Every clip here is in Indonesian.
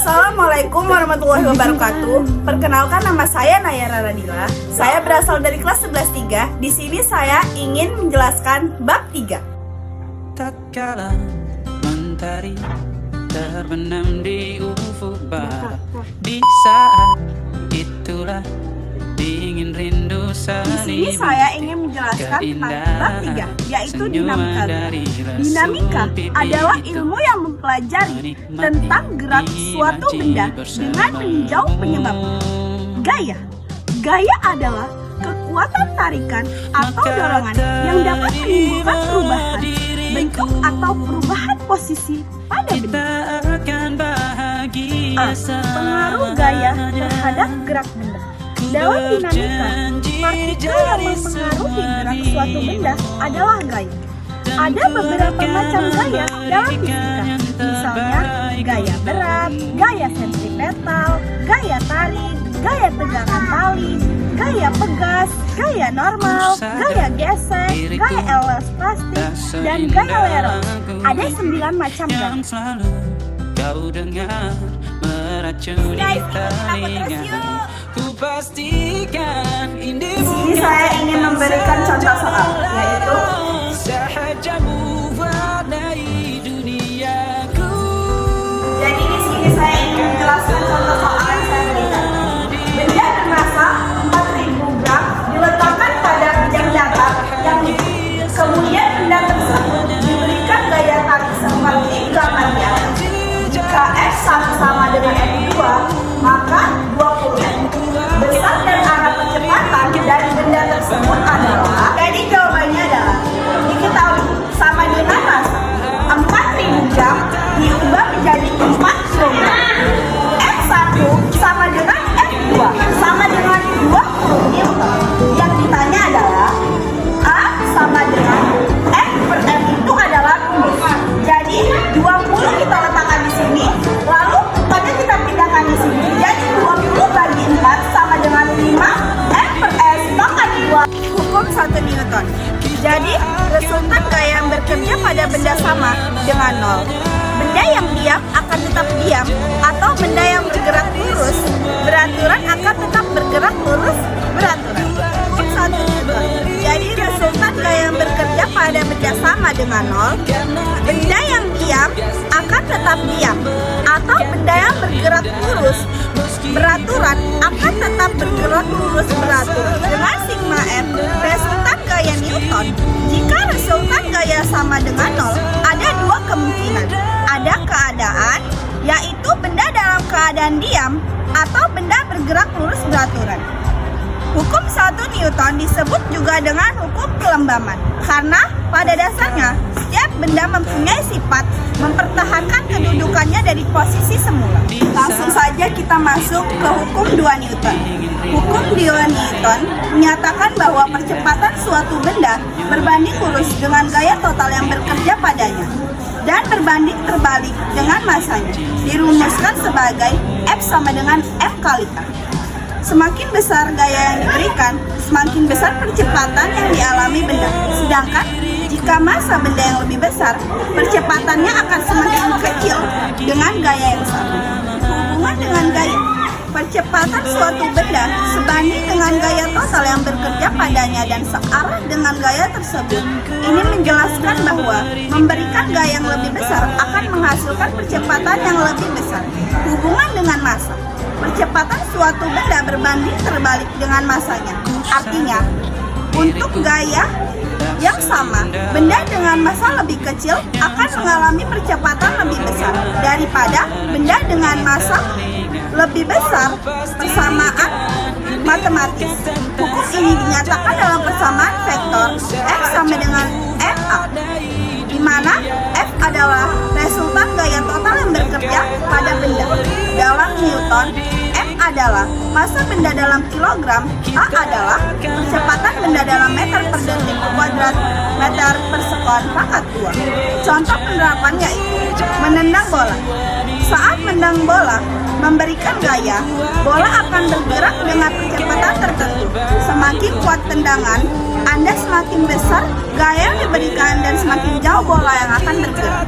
Assalamualaikum warahmatullahi wabarakatuh. Perkenalkan, nama saya Nayara Radila. Saya berasal dari kelas 11-3. Di sini saya ingin menjelaskan bab 3. Tatkala mentari terbenam di ufuk barat, di saat itulah dingin rindu Di sini saya ingin menjelaskan tentang bab 3, yaitu dinamika. Dinamika adalah ilmu yang mempelajari tentang gerak suatu benda dengan meninjau penyebabnya. Gaya adalah kekuatan tarikan atau dorongan yang dapat menimbulkan perubahan bentuk atau perubahan posisi pada benda. Pengaruh gaya terhadap gerak benda. Dalam dinamika, partikel yang mempengaruhi gerak suatu benda adalah gaya. Ada beberapa macam gaya dalam fisika, misalnya gaya berat, gaya sentripetal, gaya tarik, gaya tegangan tali, gaya pegas, gaya normal, gaya gesek, gaya elastik, dan gaya lerong. Ada 9 macam gaya. Kau dengar meracuni telinga. Ku pastikan ini Di sini saya ingin memberikan contoh soal, yaitu jadi di sini saya ingin menjelaskan contoh soal yang saya berikan. Benda bermassa 4.000 gram diletakkan pada bidang datar yang kemudian benda tersebut diberikan gaya tarik seperti gambar di atas. Jika F1 sama dengan F2, maka 20 besar dan arah percepatan dari benda tersebut adalah, jadi jawabannya adalah diketahui sama dengan massa 4.000 gram diubah menjadi 4 kg. F1 sama dengan F2 sama dengan 20 Newton. Yang ditanya adalah A sama dengan F per M itu adalah rumus. Jadi 20 kita letakkan di sini, lalu 4-nya kita pindahkan di sini. Jadi 20 bagi 4 sama dengan 5 F per S pangkat 2. Hukum 1 Newton. Jadi resultan gaya yang bekerja pada benda sama dengan 0. Benda yang diam akan tetap diam, atau benda yang bergerak lurus beraturan akan tetap bergerak lurus beraturan. Hukum 1 Newton. Jadi resultan gaya yang bekerja pada benda sama dengan 0. Benda yang diam akan tetap diam, atau benda yang bergerak lurus beraturan akan tetap bergerak lurus beraturan. Dengan sigma F, resultan gaya Newton. Jika resultan gaya sama dengan 0, ada 2 kemungkinan. Ada keadaan, yaitu benda dalam keadaan diam atau benda bergerak lurus beraturan. Hukum 1 Newton disebut juga dengan hukum kelembaman, karena pada dasarnya setiap benda mempunyai sifat mempertahankan kedudukannya dari posisi semula. Langsung saja kita masuk ke hukum 2 Newton. Hukum 2 Newton menyatakan bahwa percepatan suatu benda berbanding lurus dengan gaya total yang bekerja padanya dan berbanding terbalik dengan massanya. Dirumuskan sebagai F sama dengan M kali A. Semakin besar gaya yang diberikan, semakin besar percepatan yang dialami benda. Sedangkan jika massa benda yang lebih besar, percepatannya akan semakin kecil dengan gaya yang sama. Hubungan dengan gaya. Percepatan suatu benda sebanding dengan gaya total yang bekerja padanya dan searah dengan gaya tersebut. Ini menjelaskan bahwa memberikan gaya yang lebih besar akan menghasilkan percepatan yang lebih besar. Hubungan dengan massa. Percepatan suatu benda berbanding terbalik dengan massanya. Artinya, untuk gaya yang sama, benda dengan massa lebih kecil akan mengalami percepatan lebih besar daripada benda dengan massa lebih besar. Persamaan matematis. Hukum ini dinyatakan dalam persamaan vektor F sama dengan FA, di mana F adalah resultan gaya total yang bekerja pada benda. Dalam Newton, M adalah massa benda dalam kilogram, A adalah percepatan benda dalam meter per detik kuadrat meter per sekon pangkat 2. Contoh penerapan yaitu menendang bola. Saat menendang bola memberikan gaya, bola akan bergerak dengan percepatan tertentu. Semakin kuat tendangan Anda, semakin besar gaya yang diberikan dan semakin jauh bola yang akan bergerak.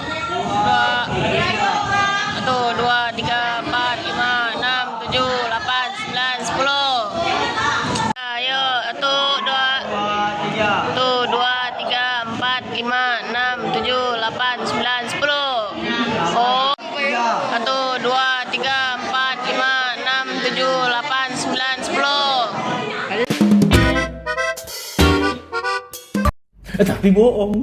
dua, tiga, empat, lima, enam, tujuh, delapan, sembilan, 10. Ayo, dua, tiga, empat, lima, enam, tujuh, delapan, sembilan, 10. Oh, 1, 2, 3, 4, 5, 6, 7, 8, 9, 10. Tapi bohong.